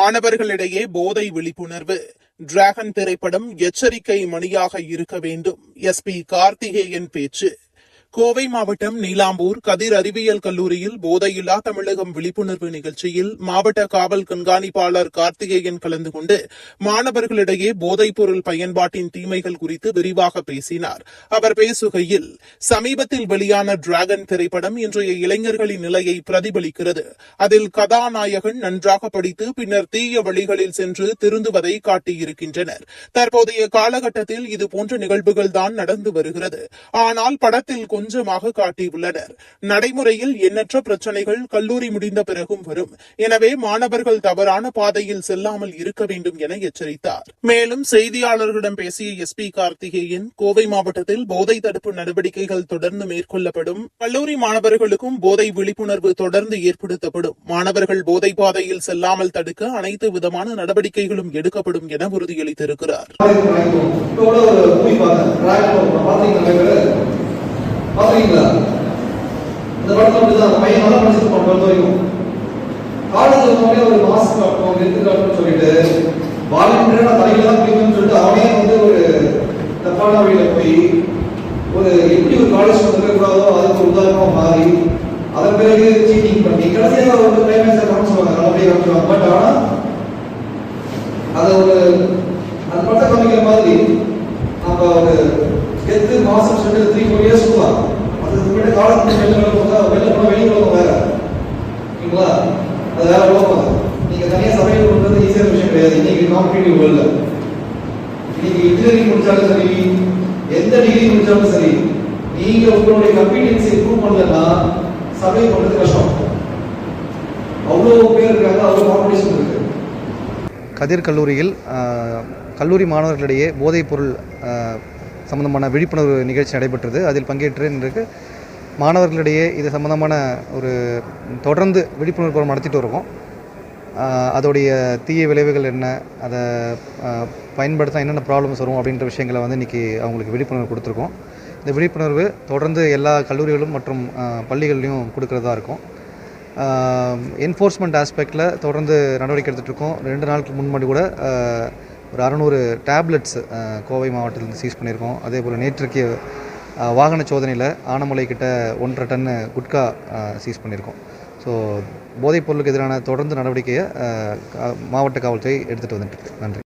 மாணவர்களிடையே போதை விழிப்புணர்வு. டிராகன் திரைப்படம் எச்சரிக்கை மணியாக இருக்க வேண்டும். எஸ்பி கார்த்திகேயன் பேச்சு. கோவை மாவட்டம் நீலாம்பூர் கதிர் அறிவியல் கல்லூரியில் போதையில்லா தமிழகம் விழிப்புணர்வு நிகழ்ச்சியில் மாவட்ட காவல் கண்காணிப்பாளர் கார்த்திகேயன் கலந்து கொண்டு மாணவர்களிடையே போதைப் பொருள் பயன்பாட்டின் தீமைகள் குறித்து விரிவாக பேசினார். அவர் பேசுகையில், சமீபத்தில் வெளியான டிராகன் திரைப்படம் இன்றைய இளைஞர்களின் நிலையை பிரதிபலிக்கிறது. அதில் கதாநாயகன் நன்றாக படித்து பின்னர் தீய வழிகளில் சென்று திருந்துவதை காட்டியிருக்கின்றனர். தற்போதைய காலகட்டத்தில் இதுபோன்ற நிகழ்வுகள்தான் நடந்து வருகிறது. ஆனால் படத்தில் கொஞ்சமாக காட்டியுள்ளனர். நடைமுறையில் எண்ணற்ற பிரச்சனைகள் கல்லூரி முடிந்த பிறகும் வரும். எனவே மாணவர்கள் தவறான பாதையில் செல்லாமல் இருக்க வேண்டும் என எச்சரித்தார். மேலும் செய்தியாளர்களிடம் பேசிய எஸ்பி கார்த்திகேயன், கோவை மாவட்டத்தில் போதை தடுப்பு நடவடிக்கைகள் தொடர்ந்து மேற்கொள்ளப்படும். கல்லூரி மாணவர்களுக்கும் போதை விழிப்புணர்வு தொடர்ந்து ஏற்படுத்தப்படும். மாணவர்கள் போதை பாதையில் செல்லாமல் தடுக்க அனைத்து விதமான நடவடிக்கைகளும் எடுக்கப்படும் என உறுதியளித்திருக்கிறார். பாத்தீங்களா? இந்த படத்துல அப்படிதான் அந்த பையன் நல்லா படிச்சிருப்பான். 12 வரைக்கும் காலேஜ் வந்தோடனே ஒரு மாஸ்க் காட்டணும், எடுத்து காட்டணும்னு சொல்லிட்டு வாலண்டியரா தலையில தான் பிடிக்கணும்னு சொல்லிட்டு அவனே வந்து ஒரு தப்பான வழியில போய் ஒரு எப்படி ஒரு காலேஜ் வந்துடக்கூடாதோ அதுக்கு ஒரு உதாரணமா மாறி அதன் பிறகு சீட்டிங் பண்ணி கடைசியாக ஒரு கிளைமேக்ஸை காமிச்சுவாங்க, நல்லபடியாக காமிச்சுவாங்க. பட் ஆனா அதை ஒரு அந்த படத்தை காமிக்கிற மாதிரி நம்ம ஒரு கெத்து மாசம் சொல்லிட்டு 3-4 இயர்ஸ் போகலாம். அதுக்கு முன்னாடி காலத்துக்கு வெளில போனா வெளி உலகம் வேற இல்லைங்களா? அது வேற உலகம். நீங்க தனியாக சமையல் பண்ணுறது ஈஸியான விஷயம் கிடையாது. இன்னைக்கு காம்படிட்டிவ் வேர்ல்ட்ல இன்னைக்கு இன்ஜினியரிங் முடிச்சாலும் சரி, எந்த டிகிரி முடிச்சாலும் சரி, நீங்க உங்களுடைய கம்பீட்டன்ஸை இம்ப்ரூவ் பண்ணலன்னா சமையல் பண்ணுறது கஷ்டம். அவ்வளோ பேர் இருக்காங்க, அவ்வளோ காம்படிஷன் இருக்கு. கதிர் கல்லூரியில் கல்லூரி மாணவர்களிடையே போதைப் பொருள் சம்பந்தமான விழிப்புணர்வு நிகழ்ச்சி நடைபெற்றது. அதில் பங்கேற்று இன்றைக்கு மாணவர்களிடையே இது சம்பந்தமான ஒரு தொடர்ந்து விழிப்புணர்வு ப்ரோக்ராம் நடத்திட்டு இருக்கோம். அதோடைய தீய விளைவுகள் என்ன, அதை பயன்படுத்த என்னென்ன ப்ராப்ளம்ஸ் வரும் அப்படின்ற விஷயங்களை வந்து இன்றைக்கி அவங்களுக்கு விழிப்புணர்வு கொடுத்துருக்கோம். இந்த விழிப்புணர்வு தொடர்ந்து எல்லா கல்லூரிகளும் மற்றும் பள்ளிகள்லையும் கொடுக்குறதா இருக்கும். என்ஃபோர்ஸ்மெண்ட் ஆஸ்பெக்டில் தொடர்ந்து நடவடிக்கை எடுத்துகிட்ருக்கோம். 2 நாளுக்கு முன்னாடி கூட ஒரு 600 டேப்லெட்ஸ் கோவை மாவட்டத்திலிருந்து சீஸ் பண்ணியிருக்கோம். அதே போல் நேற்றுக்கு வாகன சோதனையில் ஆனமலை கிட்ட 1.5 டன் குட்கா சீஸ் பண்ணியிருக்கோம். ஸோ போதைப் பொருளுக்கு எதிரான தொடர்ந்து நடவடிக்கையை மாவட்ட காவல்துறை எடுத்துகிட்டு வந்துட்டு இருக்கு. நன்றி.